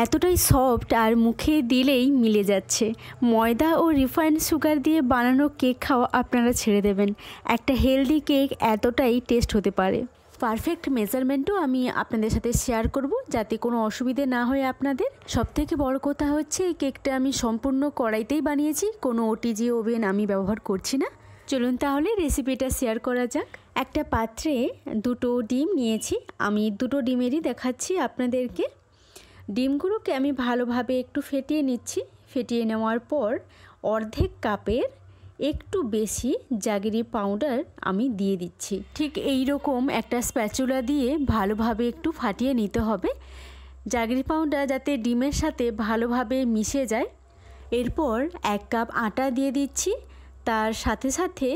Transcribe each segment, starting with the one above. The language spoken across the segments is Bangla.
এতটাই সফট আর মুখে দিলেই মিলে যাচ্ছে। ময়দা ও রিফাইন্ড সুগার দিয়ে বানানো কেক খাওয়া আপনারা ছেড়ে দেবেন। একটা হেলদি কেক এতটাই টেস্ট হতে পারে। পারফেক্ট মেজারমেন্টও আমি আপনাদের সাথে শেয়ার করব, যাতে কোনো অসুবিধে না হয় আপনাদের। সবথেকে বড় কথা হচ্ছে এই কেকটা আমি সম্পূর্ণ কড়াইতেই বানিয়েছি, কোনো ওটিজি ওভেন আমি ব্যবহার করছি না। চলুন তাহলে রেসিপিটা শেয়ার করা যাক। একটা পাত্রে 2টো ডিম নিয়েছি, আমি 2টো ডিমেরই দেখাচ্ছি আপনাদেরকে। ডিমগুলোকে আমি ভালোভাবে একটু ফেটিয়ে নিচ্ছি। ফেটিয়ে নেওয়ার পর অর্ধেক কাপের একটু বেশি জাগরি পাউডার আমি দিয়ে দিচ্ছি। ঠিক এই রকম একটা স্প্যাচুলা দিয়ে ভালোভাবে একটু ফাটিয়ে নিতে হবে, জাগরি পাউডার যাতে ডিমের সাথে ভালোভাবে মিশে যায়। এরপর 1 কাপ আটা দিয়ে দিচ্ছি, তার সাথে সাথে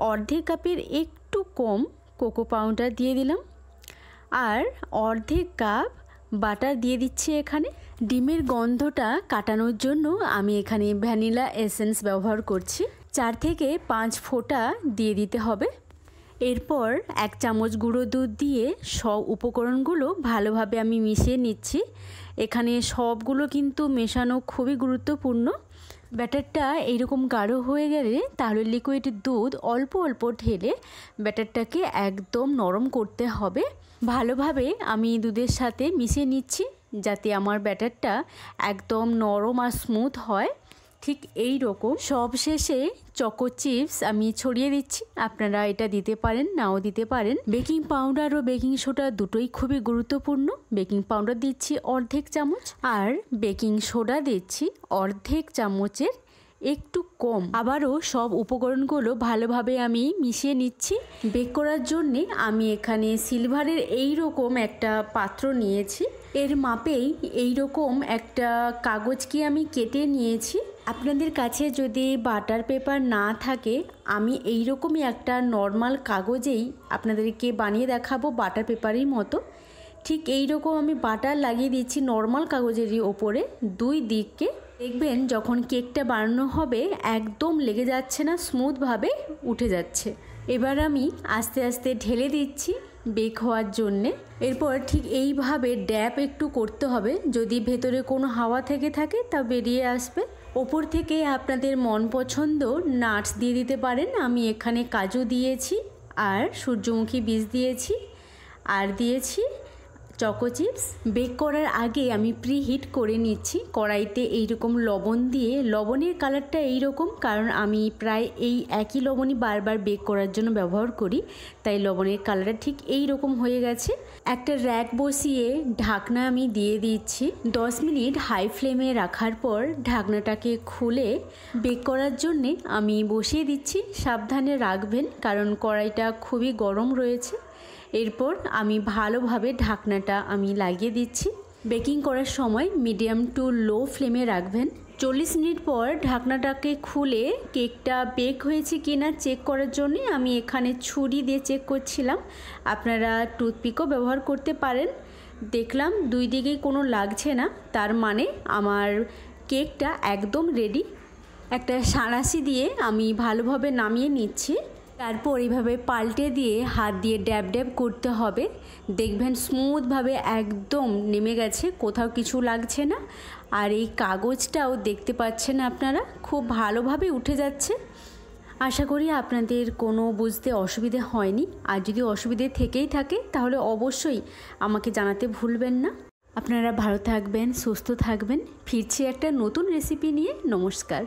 অর্ধেক কাপের একটু কম কোকো পাউডার দিয়ে দিলাম, আর অর্ধেক কাপ বাটার দিয়ে দিচ্ছি। এখানে ডিমের গন্ধটা কাটানোর জন্য আমি এখানে ভ্যানিলা এসেন্স ব্যবহার করছি। 4 থেকে 5 ফোঁটা দিয়ে দিতে হবে। এরপর 1 চামচ গুঁড়ো দুধ দিয়ে সব উপকরণগুলো ভালোভাবে আমি মিশিয়ে নিচ্ছি। এখানে সবগুলো কিন্তু মেশানো খুবই গুরুত্বপূর্ণ। ব্যাটারটা এইরকম গাঢ় হয়ে গেলে তাহলে লিকুইড দুধ অল্প অল্প ঢেলে ব্যাটারটাকে একদম নরম করতে হবে। ভালোভাবে আমি দুধের সাথে মিশিয়ে নিচ্ছি যাতে আমার ব্যাটারটা একদম নরম আর স্মুথ হয়। ঠিক এই রকম সব শেষে চকো চিপস আমি ছড়িয়ে দিচ্ছি। আপনারা এটা দিতে পারেন, নাও দিতে পারেন। বেকিং পাউডার ও বেকিং সোডা দুটোই খুবই গুরুত্বপূর্ণ। বেকিং পাউডার দিচ্ছি অর্ধেক চামচ, আর বেকিং সোডা দিচ্ছি অর্ধেক চামচের একটু কম। আবারও সব উপকরণগুলো ভালোভাবে আমি মিশিয়ে নিচ্ছি। বেক করার জন্যে আমি এখানে সিলভারের এই রকম একটা পাত্র নিয়েছি। এর মাপেই এই রকম একটা কাগজকে আমি কেটে নিয়েছি। আপনাদের কাছে যদি বাটার পেপার না থাকে, আমি এই রকমই একটা নর্মাল কাগজেই আপনাদেরকে বানিয়ে দেখাবো, বাটার পেপারের মতো। ঠিক এই রকম আমি বাটার লাগিয়ে দিচ্ছি নর্মাল কাগজেরই ওপরে 2 দিককে। দেখবেন যখন কেকটা বানানো হবে একদম লেগে যাচ্ছে না, স্মুথভাবে উঠে যাচ্ছে। এবার আমি আস্তে আস্তে ঢেলে দিচ্ছি বেক হওয়ার জন্যে। এরপর ঠিক এইভাবে ড্যাপ একটু করতে হবে, যদি ভেতরে কোনো হাওয়া থেকে থাকে তা বেরিয়ে আসবে। ওপর থেকে আপনাদের মন পছন্দ নাটস দিয়ে দিতে পারেন। আমি এখানে কাজু দিয়েছি, আর সূর্যমুখী বীজ দিয়েছি, আর দিয়েছি চকো চিপস। বেক করার আগে আমি প্রিহিট করে নিচ্ছি কড়াইতে এইরকম লবণ দিয়ে। লবণের কালারটা এইরকম কারণ আমি প্রায় এই একই লবণই বারবার বেক করার জন্য ব্যবহার করি, তাই লবণের কালারটা ঠিক এই রকম হয়ে গেছে। একটা র্যাক বসিয়ে ঢাকনা আমি দিয়ে দিচ্ছি। 10 মিনিট হাই ফ্লেমে রাখার পর ঢাকনাটাকে খুলে বেক করার জন্যে আমি বসিয়ে দিচ্ছি। সাবধানে রাখবেন কারণ কড়াইটা খুবই গরম রয়েছে। এরপর আমি ভালোভাবে ঢাকনাটা আমি লাগিয়ে দিচ্ছি। বেকিং করার সময় মিডিয়াম টু লো ফ্লেমে রাখবেন। 40 মিনিট পর ঢাকনাটাকে খুলে কেকটা বেক হয়েছে কিনা চেক করার জন্য আমি এখানে ছুরি দিয়ে চেক করছিলাম। আপনারা টুথপিকও ব্যবহার করতে পারেন। দেখলাম 2 দিকেই কোনো লাগছে না, তার মানে আমার কেকটা একদম রেডি। একটা সাঁড়াশি দিয়ে আমি ভালোভাবে নামিয়ে নিচ্ছি। তারপর এইভাবে পাল্টে দিয়ে হাত দিয়ে ড্যাব ড্যাব করতে হবে। দেখবেন স্মুথভাবে একদম নেমে গেছে, কোথাও কিছু লাগছে না। আর এই কাগজটাও দেখতে পাচ্ছেন আপনারা, খুব ভালোভাবে উঠে যাচ্ছে। আশা করি আপনাদের কোনো বুঝতে অসুবিধে হয়নি। আর যদি অসুবিধে থেকেই থাকে তাহলে অবশ্যই আমাকে জানাতে ভুলবেন না। আপনারা ভালো থাকবেন, সুস্থ থাকবেন। ফিরছি একটা নতুন রেসিপি নিয়ে। নমস্কার।